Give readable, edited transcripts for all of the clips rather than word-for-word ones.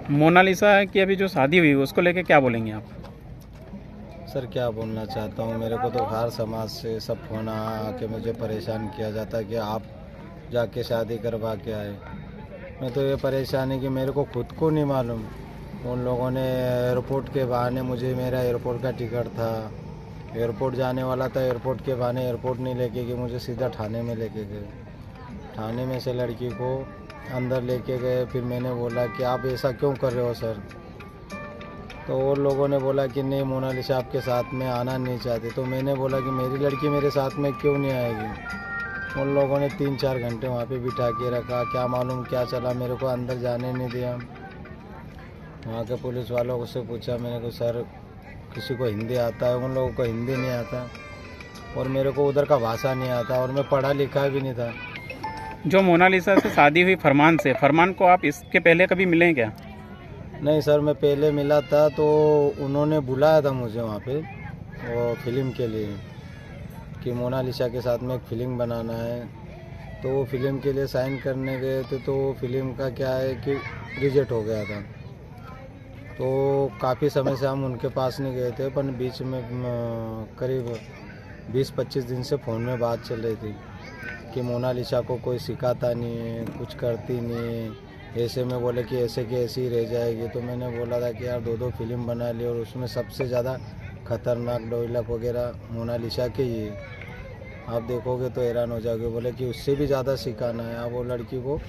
Mona Lisa की अभी जो शादी हुई उसको लेके क्या बोलेंगे आप? सर क्या बोलना चाहता हूँ, मेरे को तो हर समाज से सब फोन आके मुझे परेशान किया जाता है कि आप जाके शादी करवा के आए। मैं तो ये परेशानी कि मेरे को खुद को नहीं मालूम, उन लोगों ने एयरपोर्ट के बहाने मुझे, मेरा एयरपोर्ट का टिकट था, एयरपोर्ट जाने वाला था, एयरपोर्ट के बहाने एयरपोर्ट नहीं लेके गए, मुझे सीधा थाने में लेके गए। थाने में से लड़की को अंदर लेके गए। फिर मैंने बोला कि आप ऐसा क्यों कर रहे हो सर? तो और लोगों ने बोला कि नहीं मोनालिसा आपके साथ में आना नहीं चाहती। तो मैंने बोला कि मेरी लड़की मेरे साथ में क्यों नहीं आएगी? उन लोगों ने 3-4 घंटे वहाँ पे बिठा के रखा, क्या मालूम क्या चला, मेरे को अंदर जाने नहीं दिया। वहाँ के पुलिस वालों से पूछा मैंने को, सर किसी को हिंदी आता है? उन लोगों को हिंदी नहीं आता और मेरे को उधर का भाषा नहीं आता और मैं पढ़ा लिखा भी नहीं था। जो मोनालिसा से शादी हुई फरमान से, फरमान को आप इसके पहले कभी मिले हैं क्या? नहीं सर, मैं पहले मिला था तो उन्होंने बुलाया था मुझे वहाँ पे वो फिल्म के लिए कि मोनालिसा के साथ में एक फ़िल्म बनाना है। तो वो फिल्म के लिए साइन करने गए थे तो फिल्म का क्या है कि रिजेक्ट हो गया था। तो काफ़ी समय से हम उनके पास नहीं गए थे, पर बीच में करीब 20-25 दिन से फ़ोन में बात चल रही थी कि मोनालिसा को कोई सिखाता नहीं है, कुछ करती नहीं है, ऐसे में बोले कि ऐसे की ऐसी ही रह जाएगी। तो मैंने बोला था कि यार 2-2 फिल्म बना ली और उसमें सबसे ज़्यादा खतरनाक डायलॉग वगैरह मोनालिसा के ही है, आप देखोगे तो हैरान हो जाओगे। बोले कि उससे भी ज़्यादा सिखाना है। आप वो लड़की को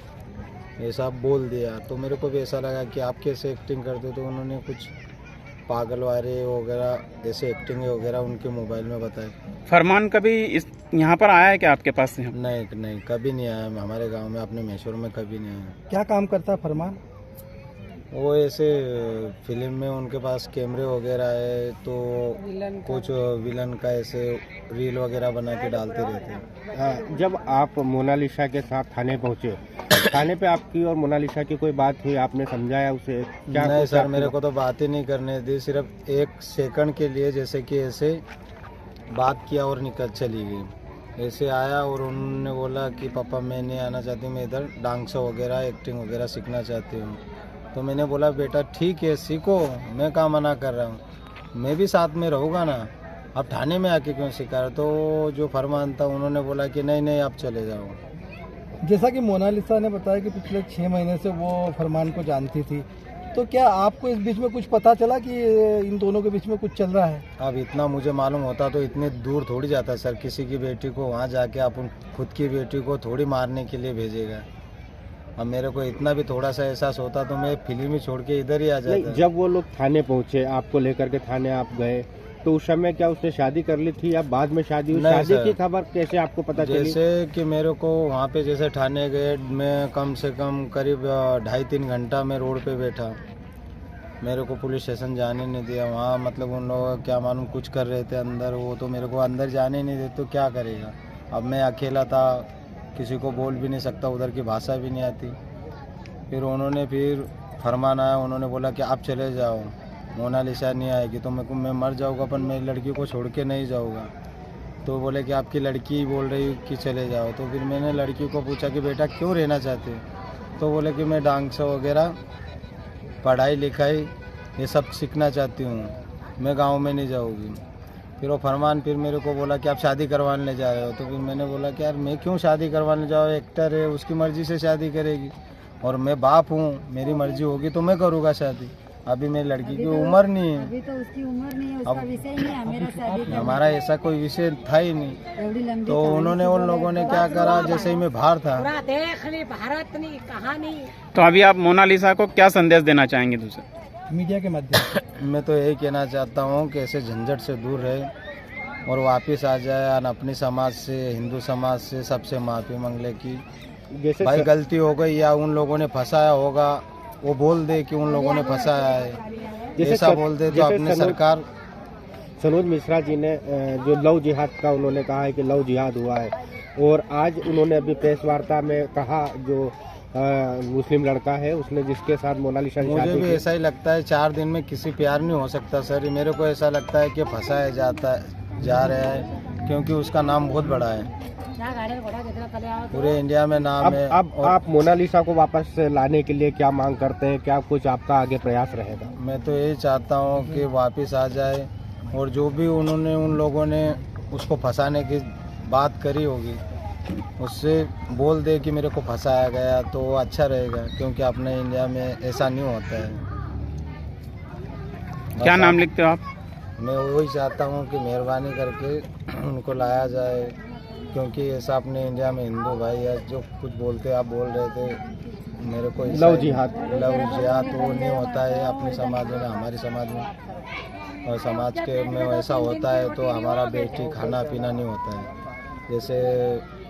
ऐसा बोल दिया तो मेरे को भी ऐसा लगा कि आप कैसे एक्टिंग करते। तो उन्होंने कुछ पागल वाले वगैरह ऐसे एक्टिंग वगैरह उनके मोबाइल में बताए। फरमान कभी इस यहाँ पर आया है क्या आपके पास से? नहीं कभी नहीं आया, हमारे गांव में अपने मैसूर में कभी नहीं आया। क्या काम करता है फरमान? वो ऐसे फिल्म में उनके पास कैमरे वगैरह है तो कुछ विलन का ऐसे रील वगैरह बना के डालते रहते हैं। जब आप मोनालिसा के साथ थाने पहुंचे, थाने पे आपकी और मोनालिसा की कोई बात हुई? आपने समझाया उसे? क्या नहीं सर, मेरे को तो बात ही नहीं करने दी, सिर्फ 1 सेकंड के लिए जैसे कि ऐसे बात किया और निकल चली गई। ऐसे आया और उन्होंने बोला कि पापा मैं नहीं आना चाहती, मैं इधर डांस वगैरह एक्टिंग वगैरह सीखना चाहती हूँ। तो मैंने बोला बेटा ठीक है सीखो, मैं कहाँ मना कर रहा हूँ, मैं भी साथ में रहूँगा ना, अब थाने में आके क्यों सिखा रहे? तो जो फरमान था उन्होंने बोला कि नहीं आप चले जाओ। जैसा कि मोनालिसा ने बताया कि पिछले 6 महीने से वो फरमान को जानती थी, तो क्या आपको इस बीच में कुछ पता चला कि इन दोनों के बीच में कुछ चल रहा है? अब इतना मुझे मालूम होता तो इतने दूर थोड़ी जाता सर। किसी की बेटी को वहाँ जाके अपन खुद की बेटी को थोड़ी मारने के लिए भेजेगा। अब मेरे को इतना भी थोड़ा सा एहसास होता तो मैं फिल्म ही छोड़ के इधर ही आ जाता। जब वो लोग थाने पहुंचे, आपको लेकर के थाने आप गए, तो उस समय क्या उसने शादी कर ली थी या बाद में शादी हुई? शादी की खबर कैसे आपको पता चली? जैसे कि मेरे को वहाँ पे जैसे थाने गए, मैं कम से कम करीब 2.5-3 घंटा मैं रोड पे बैठा, मेरे को पुलिस स्टेशन जाने नहीं दिया। वहाँ मतलब उन लोग क्या मालूम कुछ कर रहे थे अंदर, वो तो मेरे को अंदर जाने नहीं देते तो क्या करेगा। अब मैं अकेला था, किसी को बोल भी नहीं सकता, उधर की भाषा भी नहीं आती। फिर फरमान आया, उन्होंने बोला कि आप चले जाओ, मोनालिसा नहीं आएगी तो मैं मर जाऊँगा, पर मेरी लड़की को छोड़ के नहीं जाऊँगा। तो बोले कि आपकी लड़की बोल रही कि चले जाओ। तो फिर मैंने लड़की को पूछा कि बेटा क्यों रहना चाहते हो? तो बोले कि मैं डांस वगैरह पढ़ाई लिखाई ये सब सीखना चाहती हूँ, मैं गांव में नहीं जाऊँगी। फिर वो फरमान फिर मेरे को बोला कि आप शादी करवाने जा रहे हो। तो फिर मैंने बोला कि यार मैं क्यों शादी करवाने जाऊँ, एक्टर है उसकी मर्ज़ी से शादी करेगी और मैं बाप हूँ, मेरी मर्ज़ी होगी तो मैं करूँगा शादी। अभी मेरी लड़की की उम्र नहीं है, अभी तो उसकी उम्र नहीं है, उसका विषय नहीं है मेरा शादी करना। हमारा ऐसा कोई विषय था ही नहीं। तो उन्होंने उन लोगों ने क्या करा, जैसे ही मैं बाहर था। भारत नहीं कहानी। तो अभी आप मोनालिसा को क्या संदेश देना चाहेंगे दूसरे मीडिया के माध्यम से? मैं तो यही कहना चाहता हूँ कि ऐसे झंझट से दूर रहे और वापस आ जाए और अपनी समाज से, हिंदू समाज से सबसे माफ़ी मांग ले कि जैसे भाई गलती हो गई या उन लोगों ने फंसाया होगा, वो बोल दे कि उन लोगों ने फंसाया है, ऐसा बोल दे तो अपने सरकार। सनोज मिश्रा जी ने जो लव जिहाद का उन्होंने कहा है कि लव जिहाद हुआ है, और आज उन्होंने अभी प्रेस वार्ता में कहा जो मुस्लिम लड़का है उसने जिसके साथ मोनालिसा मुझे भी ऐसा ही लगता है, 4 दिन में किसी प्यार नहीं हो सकता सर। मेरे को ऐसा लगता है कि फंसाया जा रहा है क्योंकि उसका नाम बहुत बड़ा है, पूरे इंडिया में नाम है। अब आप मोनालिसा को वापस लाने के लिए क्या मांग करते हैं, क्या कुछ आपका आगे प्रयास रहेगा? मैं तो यही चाहता हूँ कि वापस आ जाए, और जो भी उन्होंने उन लोगों ने उसको फंसाने की बात करी होगी उससे बोल दे कि मेरे को फंसाया गया, तो अच्छा रहेगा, क्योंकि अपने इंडिया में ऐसा नहीं होता है। क्या नाम लिखते हो आप? मैं वही चाहता हूँ कि मेहरबानी करके उनको लाया जाए, क्योंकि ऐसा अपने इंडिया में हिंदू भाई है, जो कुछ बोलते आप बोल रहे थे, मेरे को लव जिहाद वो नहीं होता है अपने समाज में, हमारे समाज में। और समाज के में ऐसा होता है तो हमारा बेटी खाना पीना नहीं होता है। जैसे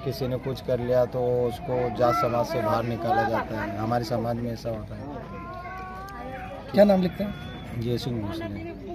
किसी ने कुछ कर लिया तो उसको जात समाज से बाहर निकाला जाता है, हमारे समाज में ऐसा होता है। क्या नाम लिखते हैं? जय सिंह मुस्लिम।